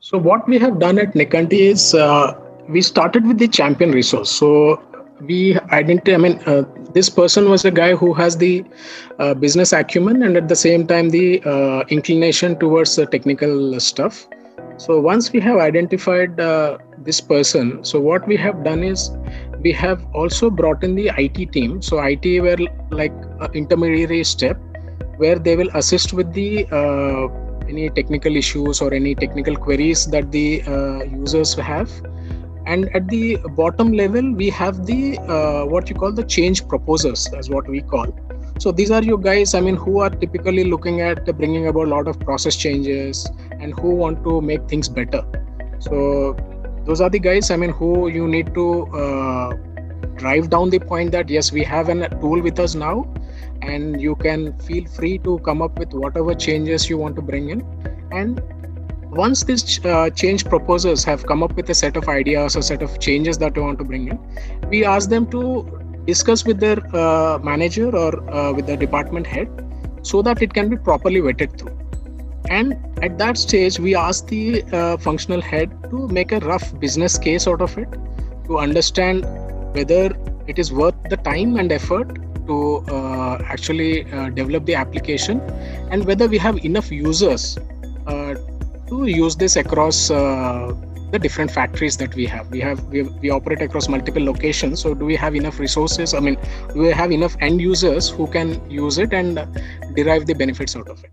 So what we have done at Nikanti is we started with the champion resource. So we identify. I mean, this person was a guy who has the business acumen and at the same time the inclination towards the technical stuff. So once we have identified this person, so what we have done is we have also brought in the IT team. So IT were like intermediary step where they will assist with the any technical issues or any technical queries that the users have. And at the bottom level we have the what you call the change proposers, as what we call. So these are your guys, I mean, who are typically looking at bringing about a lot of process changes and who want to make things better. So those are the guys, I mean, who you need to drive down the point that yes, we have a tool with us now, and you can feel free to come up with whatever changes you want to bring in. And once these change proposers have come up with a set of ideas or set of changes that they want to bring in, we ask them to discuss with their manager or with the department head so that it can be properly vetted through. And at that stage, we ask the functional head to make a rough business case out of it to understand whether it is worth the time and effort to actually develop the application, and whether we have enough users to use this across the different factories that we have. We operate across multiple locations. So do we have enough resources? I mean, do we have enough end users who can use it and derive the benefits out of it?